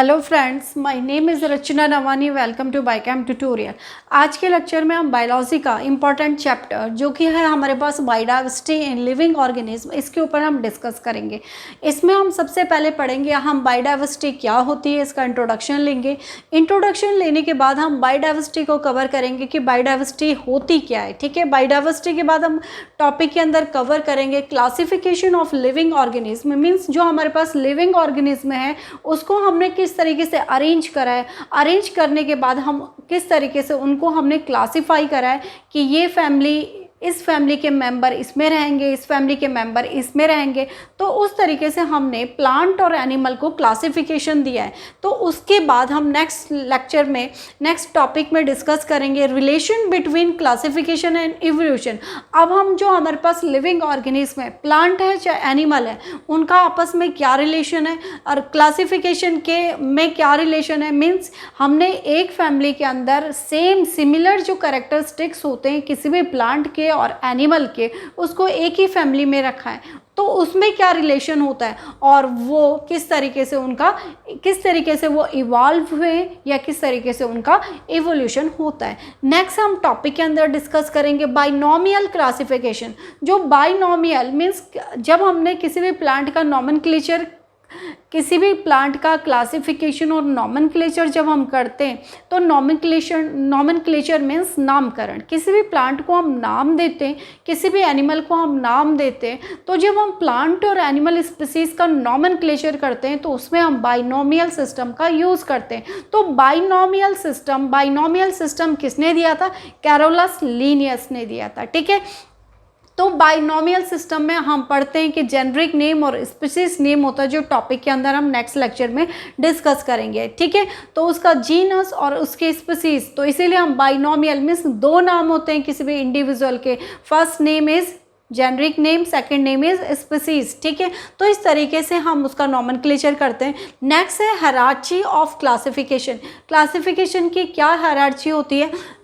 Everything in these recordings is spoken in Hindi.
Hello friends, my name is Rachna Navani. Welcome to biochem tutorial. आज के लेक्चर में हम बायोलॉजी का इम्पॉर्टेंट चैप्टर जो कि है हमारे पास बायोडाइवर्सिटी इन लिविंग ऑर्गेनिज्म, इसके ऊपर हम डिस्कस करेंगे। इसमें हम सबसे पहले पढ़ेंगे हम बायोडाइवर्सिटी क्या होती है, इसका इंट्रोडक्शन लेंगे। इंट्रोडक्शन लेने के बाद हम बायोडाइवर्सिटी को कवर करेंगे कि बायोडाइवर्सिटी होती क्या है। ठीक है, बायोडाइवर्सिटी के बाद हम टॉपिक के अंदर कवर करेंगे classification of living organism, means जो हमारे पास लिविंग ऑर्गेनिज्म है उसको हमने किस तरीके से अरेंज करा है। अरेंज करने के बाद हम किस तरीके से उनको हमने क्लासिफाई करा है कि ये फैमिली, इस फैमिली के मेंबर इसमें रहेंगे, इस फैमिली के मेंबर इसमें रहेंगे। तो उस तरीके से हमने प्लांट और एनिमल को क्लासिफिकेशन दिया है। तो उसके बाद हम नेक्स्ट लेक्चर में, नेक्स्ट टॉपिक में डिस्कस करेंगे relation between classification and evolution. अब हम जो हमारे पास लिविंग ऑर्गेनिज्म है, प्लांट है चाहे एनिमल है, उनका आपस में क्या रिलेशन है और क्लासिफिकेशन के में क्या रिलेशन है। मीन्स हमने एक फैमिली के अंदर सेम सिमिलर जो कैरेक्टरिस्टिक्स होते हैं किसी भी प्लांट के और एनिमल के, उसको एक ही फैमिली में रखा है, तो उसमें क्या रिलेशन होता है और वो किस तरीके से वो इवॉल्व हुए या किस तरीके से उनका इवोल्यूशन होता है। नेक्स्ट हम टॉपिक के अंदर डिस्कस करेंगे बाइनोमियल क्लासिफिकेशन। जो बाइनोमियल मीन्स जब हमने किसी भी प्लांट का नॉमेनक्लेचर, किसी भी प्लांट का क्लासिफिकेशन और नॉमेनक्लेचर जब हम करते हैं तो नॉमेनक्लेचर मीन्स नामकरण। किसी भी प्लांट को हम नाम देते हैं, किसी भी एनिमल को हम नाम देते हैं। तो जब हम प्लांट और एनिमल स्पीसीज का नॉमेनक्लेचर करते हैं तो उसमें हम बाइनोमियल सिस्टम का यूज़ करते हैं। तो बाइनोमियल सिस्टम किसने दिया था? कैरोलस लीनियस ने दिया था। ठीक है, तो बाइनोमियल सिस्टम में हम पढ़ते हैं कि जेनरिक नेम और स्पीसीज नेम होता है, जो टॉपिक के अंदर हम नेक्स्ट लेक्चर में डिस्कस करेंगे। ठीक है, तो उसका जीनस और उसके स्पीसीज, तो इसीलिए हम बाइनोमियल मीन्स दो नाम होते हैं किसी भी इंडिविजुअल के। First name is generic name, second name is species. ठीक है, तो इस तरीके से हम उसका नॉमेनक्लेचर करते हैं। नेक्स्ट है हायरार्ची ऑफ क्लासिफिकेशन। क्लासिफिकेशन की क्या हायरार्ची होती है?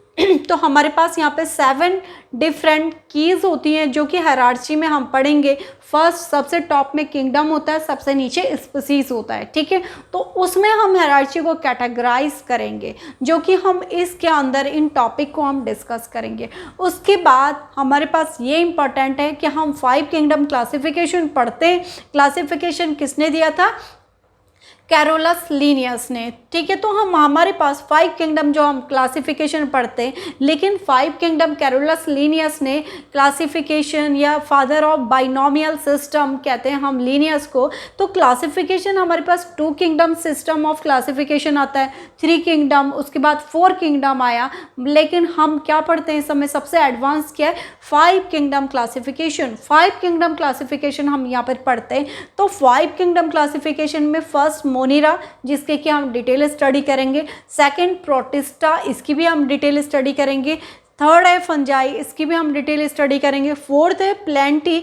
तो हमारे पास यहाँ पे 7 डिफरेंट कीज़ होती हैं जो कि हायरार्ची में हम पढ़ेंगे। फर्स्ट सबसे टॉप में किंगडम होता है, सबसे नीचे स्पीसीज होता है। ठीक है, तो उसमें हम हायरार्ची को कैटेगराइज करेंगे जो कि हम इसके अंदर इन टॉपिक को हम डिस्कस करेंगे। उसके बाद हमारे पास ये इंपॉर्टेंट है कि हम 5 किंगडम क्लासिफिकेशन पढ़ते हैं। क्लासिफिकेशन किसने दिया था? कैरोलस लीनियस ने। ठीक है, तो हम हमारे पास 5 किंगडम जो हम क्लासिफिकेशन पढ़ते हैं, लेकिन 5 किंगडम कैरोलस लीनियस ने क्लासिफिकेशन या फादर ऑफ बाइनोमियल सिस्टम कहते हैं हम लीनियस को। तो क्लासिफिकेशन हमारे पास 2 किंगडम सिस्टम ऑफ क्लासिफिकेशन आता है, 3 किंगडम, उसके बाद 4 किंगडम आया। लेकिन हम क्या पढ़ते हैं इस समय? सबसे एडवांस क्या है? 5 किंगडम क्लासिफिकेशन। 5 किंगडम क्लासिफिकेशन हम यहाँ पर पढ़ते हैं। तो 5 किंगडम क्लासिफिकेशन में फर्स्ट मोनिरा, जिसके कि हम डिटेल स्टडी करेंगे। सेकंड प्रोटिस्टा, इसकी भी हम डिटेल स्टडी करेंगे। थर्ड है फंजाई, इसकी भी हम डिटेल स्टडी करेंगे। फोर्थ है प्लेंटी,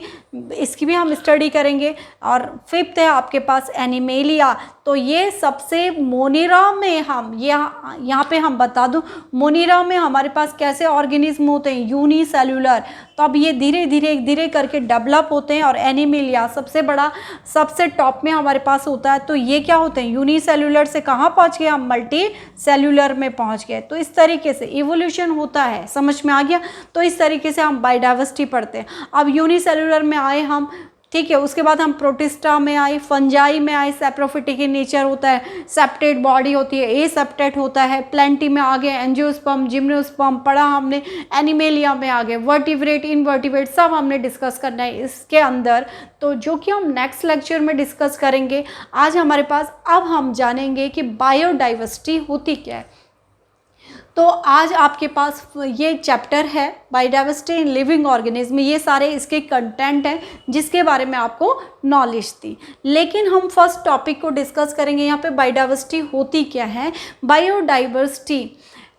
इसकी भी हम स्टडी करेंगे। और फिफ्थ है आपके पास एनिमेलिया। तो ये सबसे मोनिरा में हम यहाँ पे हम बता दूँ, मोनिरा में हमारे पास कैसे ऑर्गेनिज्म होते हैं? यूनिसेल्यूलर। तो अब ये धीरे धीरे करके डेवलप होते हैं और एनिमेलिया सबसे बड़ा, सबसे टॉप में हमारे पास होता है। तो ये क्या होते हैं? यूनिसेल्यूलर से कहाँ पहुँच गए हम? मल्टी सेल्यूलर में पहुँच गए। तो इस तरीके से इवोल्यूशन होता है, समझ में आ गया? तो इस तरीके से हम बायोडाइवर्सिटी पढ़ते हैं। अब यूनिसेल्यूलर में आए हम, ठीक है, उसके बाद हम प्रोटिस्टा में आए, फंजाई में आए, सैप्रोफिटिक इन नेचर होता है, सेप्टेट बॉडी होती है, ए सेप्टेट होता है। प्लेंटी में आ गए एंजियोस्पर्म, जिम्नोस्पर्म पढ़ा हमने। एनिमेलिया में आ गए वर्टिब्रेट, इनवर्टिब्रेट, सब हमने डिस्कस करना है इसके अंदर, तो जो कि हम नेक्स्ट लेक्चर में डिस्कस करेंगे। आज हमारे पास, अब हम जानेंगे कि बायोडाइवर्सिटी होती क्या है। तो आज आपके पास ये चैप्टर है बायोडाइवर्सिटी इन लिविंग ऑर्गेनिज्म, ये सारे इसके कंटेंट हैं जिसके बारे में आपको नॉलेज थी। लेकिन हम फर्स्ट टॉपिक को डिस्कस करेंगे यहाँ पे, बायोडाइवर्सिटी होती क्या है। बायोडाइवर्सिटी,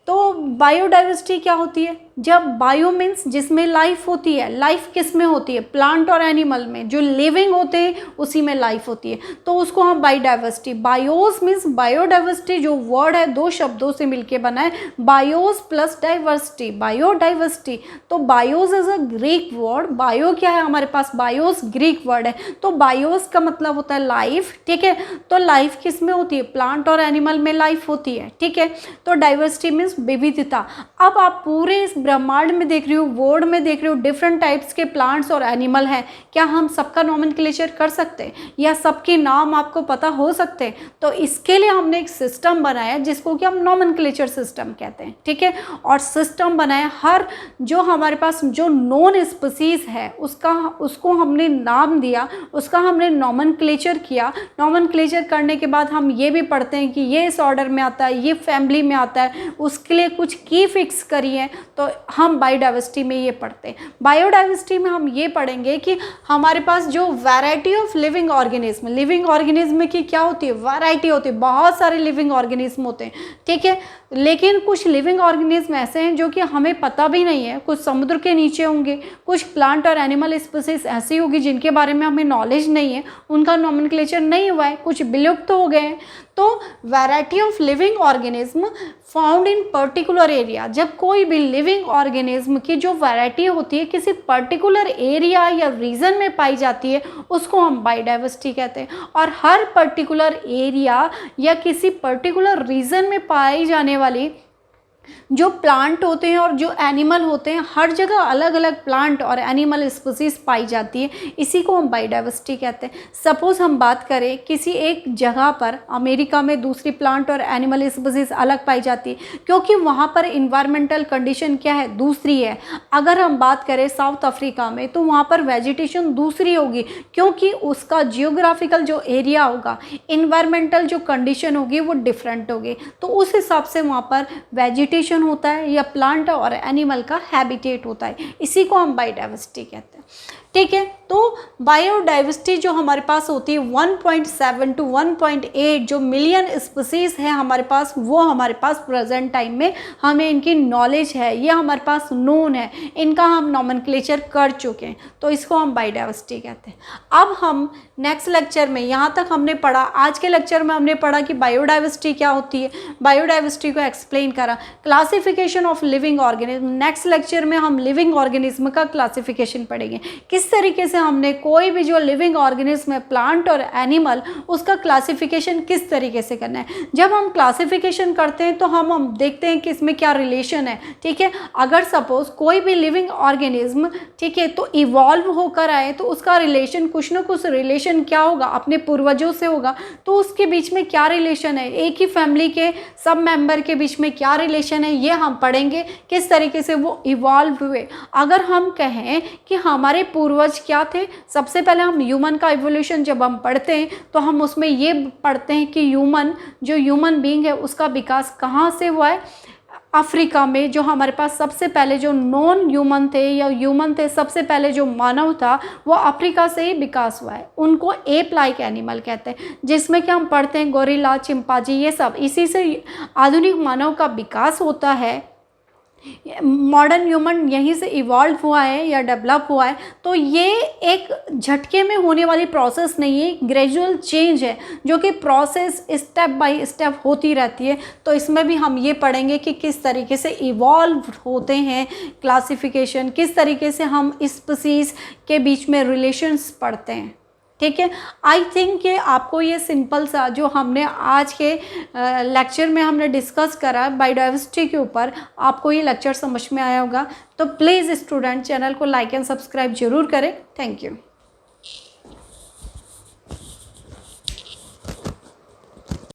तो बायोडाइवर्सिटी क्या होती है? जब बायो मीन्स जिसमें लाइफ होती है, लाइफ किस में होती है, प्लांट और एनिमल में, जो लिविंग होते हैं उसी में लाइफ होती है, तो उसको हम बायोडाइवर्सिटी, बायोस मीन्स बायोडाइवर्सिटी जो वर्ड है दो शब्दों से मिलके बना है, बायोस प्लस डाइवर्सिटी, बायोडाइवर्सिटी। तो BIOS is a Greek word, bio क्या है हमारे पास, बायोस ग्रीक वर्ड है, तो बायोस का मतलब होता है लाइफ, ठीक है। तो लाइफ किस में होती है, प्लांट और एनिमल में लाइफ होती है, ठीक है। तो डाइवर्सिटी मीन्स विविधता। अब आप पूरे इस ब्रह्मांड में देख रहे हो, वर्ल्ड में देख रहे हो, डिफरेंट टाइप्स के प्लांट्स और एनिमल हैं, क्या हम सबका नोमेनक्लेचर कर सकते हैं या सबके नाम आपको पता हो सकते हैं? तो इसके लिए हमने एक सिस्टम बनाया जिसको कि हम नोमेनक्लेचर सिस्टम कहते हैं, ठीक है। और सिस्टम बनाया, हर जो हमारे पास जो नॉन स्पीसीज है उसको हमने नाम दिया, उसका हमने नोमेनक्लेचर किया। नोमेनक्लेचर करने के बाद हम ये भी पढ़ते हैं कि ये इस ऑर्डर में आता है, ये फैमिली में आता है, उसके लिए कुछ की फिक्स करी है, तो हम बायोडाइवर्सिटी में ये पढ़ते हैं। बायोडाइवर्सिटी में हम ये पढ़ेंगे कि हमारे पास जो वैरायटी ऑफ लिविंग ऑर्गेनिज्म की क्या होती है, वैरायटी होती है, बहुत सारे लिविंग ऑर्गेनिज्म होते हैं, ठीक है। लेकिन कुछ लिविंग ऑर्गेनिज्म ऐसे हैं जो कि हमें पता भी नहीं है, कुछ समुद्र के नीचे होंगे, कुछ प्लांट और एनिमल स्पीसीज ऐसी होगी जिनके बारे में हमें नॉलेज नहीं है, उनका नोमेनक्लेचर नहीं हुआ है, कुछ विलुप्त हो गए हैं। तो variety of living organism found in particular area, जब कोई भी लिविंग ऑर्गेनिज्म की जो वैरायटी होती है किसी पर्टिकुलर एरिया या रीजन में पाई जाती है उसको हम बायोडाइवर्सिटी कहते हैं। और हर पर्टिकुलर एरिया या किसी पर्टिकुलर रीजन में पाई जाने वाली जो प्लांट होते हैं और जो एनिमल होते हैं, हर जगह अलग अलग प्लांट और एनिमल स्पीसीज पाई जाती है, इसी को हम बायोडाइवर्सिटी कहते हैं। सपोज हम बात करें किसी एक जगह पर, अमेरिका में दूसरी प्लांट और एनिमल स्पीसीज अलग पाई जाती है क्योंकि वहाँ पर इन्वायरमेंटल कंडीशन क्या है, दूसरी है। अगर हम बात करें साउथ अफ्रीका में तो वहाँ पर वेजिटेशन दूसरी होगी क्योंकि उसका जियोग्राफिकल जो एरिया होगा, इन्वायरमेंटल जो कंडीशन होगी वो डिफरेंट होगी, तो उस हिसाब से वहाँ पर वेजिटेशन होता है या प्लांट और एनिमल का हैबिटेट होता है, इसी को हम बायोडाइवर्सिटी कहते हैं, ठीक है। तो बायोडाइवर्सिटी जो हमारे पास होती है 1.7 to 1.8 जो मिलियन स्पीसीज है हमारे पास, वो हमारे पास प्रेजेंट टाइम में हमें इनकी नॉलेज है, ये हमारे पास नोन है, इनका हम नोमेनक्लेचर कर चुके हैं, तो इसको हम बायोडाइवर्सिटी कहते हैं। अब हम नेक्स्ट लेक्चर में, यहाँ तक हमने पढ़ा, आज के लेक्चर में हमने पढ़ा कि बायोडाइवर्सिटी क्या होती है, बायोडाइवर्सिटी को एक्सप्लेन करा, classification of living organism. Next lecture में हम लिविंग ऑर्गेनिज्म का क्लासिफिकेशन पढ़ेंगे, किस तरीके से हमने कोई भी जो लिविंग ऑर्गेनिज्म है, प्लांट और एनिमल, उसका क्लासिफिकेशन किस तरीके से करना है। जब हम क्लासिफिकेशन करते हैं तो हम देखते हैं कि इसमें क्या रिलेशन है, ठीक है। अगर सपोज कोई भी लिविंग ऑर्गेनिज्म, ठीक है, तो इवॉल्व होकर आए तो उसका रिलेशन, कुछ ना कुछ रिलेशन क्या होगा, अपने पूर्वजों से होगा, तो उसके बीच में क्या रिलेशन है, एक ही फैमिली के सब मेंबर के बीच में क्या रिलेशन है, ये हम पढ़ेंगे, किस तरीके से वो इवॉल्व हुए। अगर हम कहें कि हमारे पूर्वज क्या थे, सबसे पहले हम ह्यूमन का इवोल्यूशन जब हम पढ़ते हैं तो हम उसमें ये पढ़ते हैं कि ह्यूमन बीइंग है उसका विकास कहाँ से हुआ है, अफ्रीका में। जो हमारे पास सबसे पहले जो नॉन ह्यूमन थे या ह्यूमन थे, सबसे पहले जो मानव था वो अफ्रीका से ही विकास हुआ है, उनको एप लाइक एनिमल कहते हैं, जिसमें कि हम पढ़ते हैं गोरिल्ला, चिंपांजी, ये सब इसी से आधुनिक मानव का विकास होता है। मॉडर्न ह्यूमन यहीं से इवॉल्व हुआ है या डेवलप हुआ है। तो ये एक झटके में होने वाली प्रोसेस नहीं है, ग्रेजुअल चेंज है जो कि प्रोसेस स्टेप बाय स्टेप होती रहती है। तो इसमें भी हम ये पढ़ेंगे कि किस तरीके से इवॉल्व होते हैं, क्लासिफिकेशन, किस तरीके से हम स्पीसीज के बीच में रिलेशंस पढ़ते हैं, ठीक है। आई थिंक कि आपको ये सिंपल सा जो हमने आज के लेक्चर में हमने डिस्कस करा बायोडाइवर्सिटी के ऊपर, आपको ये लेक्चर समझ में आया होगा। तो प्लीज़ स्टूडेंट चैनल को लाइक एंड सब्सक्राइब जरूर करें। Thank you.